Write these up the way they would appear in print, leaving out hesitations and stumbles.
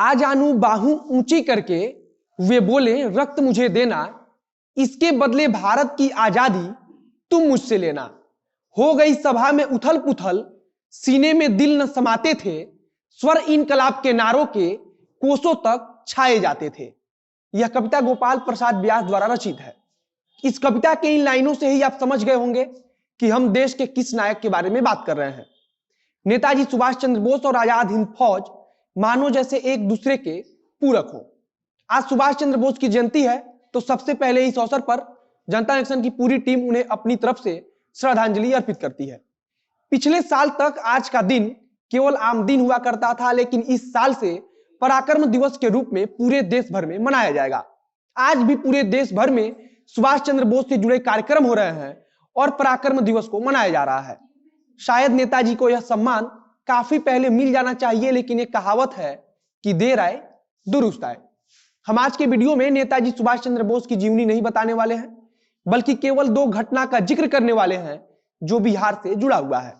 आ जानू बाहू ऊंची करके वे बोले रक्त मुझे देना, इसके बदले भारत की आजादी तुम मुझसे लेना। हो गई सभा में उथल पुथल, सीने में दिल न समाते थे, स्वर इनकलाब के नारों के कोसों तक छाए जाते थे। यह कविता गोपाल प्रसाद व्यास द्वारा रचित है। इस कविता के इन लाइनों से ही आप समझ गए होंगे कि हम देश के किस नायक के बारे में बात कर रहे हैं। नेताजी सुभाष चंद्र बोस और आजाद हिंद फौज मानो जैसे एक दूसरे के पूरक हो। आज सुभाष चंद्र बोस की जयंती है, तो सबसे पहले इस अवसर पर जनता जंक्शन की पूरी टीम उन्हें अपनी तरफ से श्रद्धांजलि अर्पित करती है। पिछले साल तक आज का दिन केवल आम दिन हुआ करता था, लेकिन इस साल से पराक्रम दिवस के रूप में पूरे देश भर में मनाया जाएगा। आज भी पूरे देश भर में सुभाष चंद्र बोस से जुड़े कार्यक्रम हो रहे हैं और पराक्रम दिवस को मनाया जा रहा है। शायद नेताजी को यह सम्मान काफी पहले मिल जाना चाहिए, लेकिन एक कहावत है कि देर आए दुरुस्त आए। हम आज के वीडियो में नेताजी सुभाष चंद्र बोस की जीवनी नहीं बताने वाले हैं, बल्कि केवल दो घटना का जिक्र करने वाले हैं जो बिहार से जुड़ा हुआ है।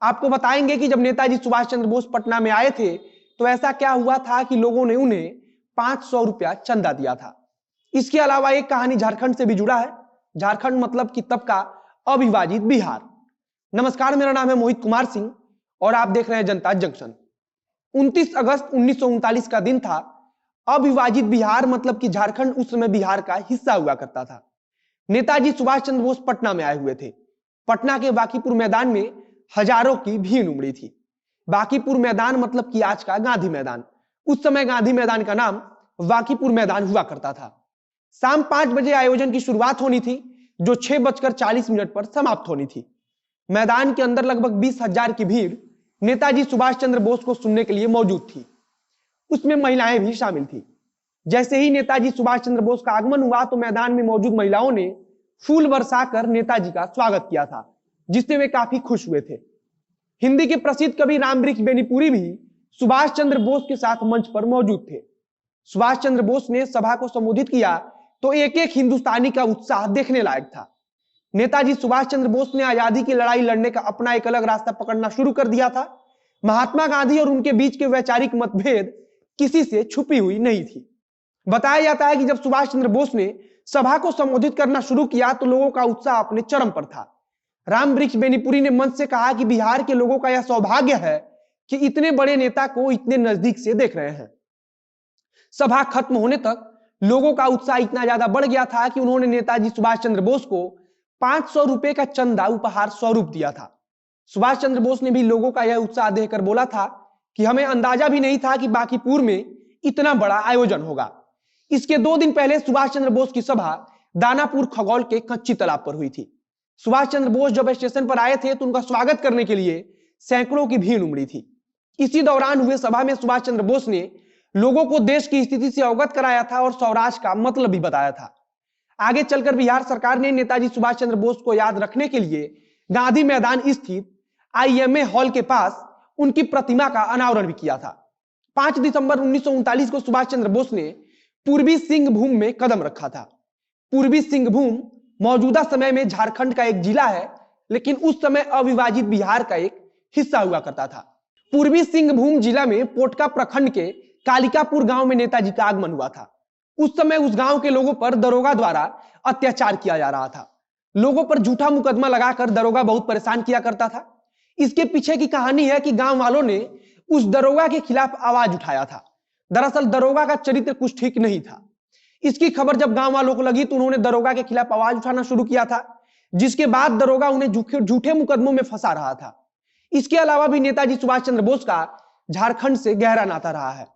आपको बताएंगे कि जब नेताजी सुभाष चंद्र बोस पटना में आए थे तो ऐसा क्या हुआ था कि लोगों ने उन्हें 500 रुपया चंदा दिया था। इसके अलावा एक कहानी झारखंड से भी जुड़ा है। झारखंड मतलब कि तब का अविभाजित बिहार। नमस्कार, मेरा नाम है मोहित कुमार सिंह और आप देख रहे हैं जनता जंक्शन। 29 अगस्त 1939 का दिन था। अविभाजित बिहार मतलब कि झारखंड उस समय बिहार का हिस्सा हुआ करता था। नेताजी सुभाष चंद्र बोस पटना में आए हुए थे। पटना के बांकीपुर मैदान में हजारों की भीड़ उमड़ी थी। बांकीपुर मैदान मतलब कि आज का गांधी मैदान। उस समय गांधी मैदान का नाम बांकीपुर मैदान हुआ करता था। शाम 5 बजे आयोजन की शुरुआत होनी थी, जो 6:40 पर समाप्त होनी थी। मैदान के अंदर लगभग 20,000 की भीड़ नेताजी सुभाष चंद्र बोस को सुनने के लिए मौजूद थी। उसमें महिलाएं भी शामिल थी। जैसे ही नेताजी सुभाष चंद्र बोस का आगमन हुआ तो मैदान में मौजूद महिलाओं ने फूल बरसाकर नेताजी का स्वागत किया था, जिससे वे काफी खुश हुए थे। हिंदी के प्रसिद्ध कवि रामवृक्ष बेनीपुरी भी सुभाष चंद्र बोस के साथ मंच पर मौजूद थे। सुभाष चंद्र बोस ने सभा को संबोधित किया तो एक एक हिंदुस्तानी का उत्साह देखने लायक था। नेताजी सुभाष चंद्र बोस ने आजादी की लड़ाई लड़ने का अपना एक अलग रास्ता पकड़ना शुरू कर दिया था। महात्मा गांधी और उनके बीच के वैचारिक मतभेद किसी से छुपी हुई नहीं थी। बताया जाता है कि जब सुभाष चंद्र बोस ने सभा को संबोधित करना शुरू किया तो लोगों का उत्साह अपने चरम पर था। रामवृक्ष बेनीपुरी ने मंच से कहा कि बिहार के लोगों का यह सौभाग्य है कि इतने बड़े नेता को इतने नजदीक से देख रहे हैं। सभा खत्म होने तक लोगों का उत्साह इतना ज्यादा बढ़ गया था कि उन्होंने नेताजी सुभाष चंद्र बोस को 500 रुपए का चंदा उपहार स्वरूप दिया था। सुभाष चंद्र बोस ने भी लोगों का यह उत्साह देखकर बोला था कि हमें अंदाजा भी नहीं था कि बांकीपुर में इतना बड़ा आयोजन होगा। इसके 2 दिन पहले सुभाष चंद्र बोस की सभा दानापुर खगौल के कच्ची तालाब पर हुई थी। सुभाष चंद्र बोस जब स्टेशन पर आए थे तो उनका स्वागत करने के लिए सैकड़ों की भीड़ उमड़ी थी। इसी दौरान हुए सभा में सुभाष चंद्र बोस ने लोगों को देश की स्थिति से अवगत कराया था और स्वराज का मतलब भी बताया था। आगे चलकर बिहार सरकार ने नेताजी सुभाष चंद्र बोस को याद रखने के लिए गांधी मैदान स्थित IMA हॉल के पास उनकी प्रतिमा का अनावरण भी किया था। 5 दिसंबर 1939 को सुभाष चंद्र बोस ने पूर्वी सिंहभूम में कदम रखा था। पूर्वी सिंहभूम मौजूदा समय में झारखंड का एक जिला है, लेकिन उस समय अविभाजित बिहार का एक हिस्सा हुआ करता था। पूर्वी सिंहभूम जिला में पोटका प्रखंड के कालिकापुर गांव में नेताजी का आगमन हुआ था। उस समय उस गांव के लोगों पर दरोगा द्वारा अत्याचार किया जा रहा था। लोगों पर झूठा मुकदमा लगाकर दरोगा बहुत परेशान किया करता था। इसके पीछे की कहानी है कि गांव वालों ने उस दरोगा के खिलाफ आवाज उठाया था। दरअसल दरोगा का चरित्र कुछ ठीक नहीं था। इसकी खबर जब गांव वालों को लगी तो उन्होंने दरोगा के खिलाफ आवाज उठाना शुरू किया था, जिसके बाद दरोगा उन्हें झूठे मुकदमों में फंसा रहा था। इसके अलावा भी नेताजी सुभाष चंद्र बोस का झारखंड से गहरा नाता रहा है।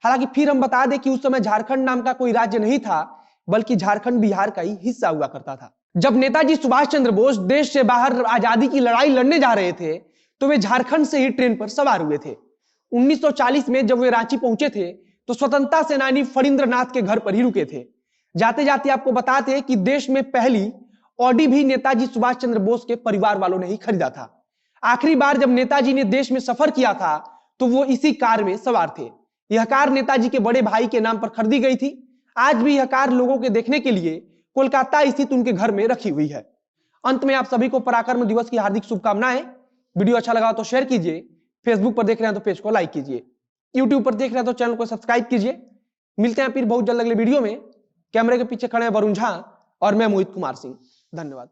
हालांकि फिर हम बता दें कि उस समय झारखंड नाम का कोई राज्य नहीं था, बल्कि झारखंड बिहार का ही हिस्सा हुआ करता था। जब नेताजी सुभाष चंद्र बोस देश से बाहर आजादी की लड़ाई लड़ने जा रहे थे तो वे झारखंड से ही ट्रेन पर सवार हुए थे। 1940 में जब वे रांची पहुंचे थे तो स्वतंत्रता सेनानी फणींद्रनाथ के घर पर ही रुके थे। जाते जाते आपको बताते कि देश में पहली ऑडी भी नेताजी सुभाष चंद्र बोस के परिवार वालों ने ही खरीदा था। आखिरी बार जब नेताजी ने देश में सफर किया था तो वो इसी कार में सवार थे। यह कार नेताजी के बड़े भाई के नाम पर खरीदी गई थी। आज भी यह कार लोगों के देखने के लिए कोलकाता स्थित उनके घर में रखी हुई है। अंत में आप सभी को पराक्रम दिवस की हार्दिक शुभकामनाएं। वीडियो अच्छा लगा तो शेयर कीजिए। फेसबुक पर देख रहे हैं तो पेज को लाइक कीजिए। यूट्यूब पर देख रहे हैं तो चैनल को सब्सक्राइब कीजिए। मिलते हैं फिर बहुत जल्द अगले वीडियो में। कैमरे के पीछे खड़े हैं वरुण झा और मैं मोहित कुमार सिंह। धन्यवाद।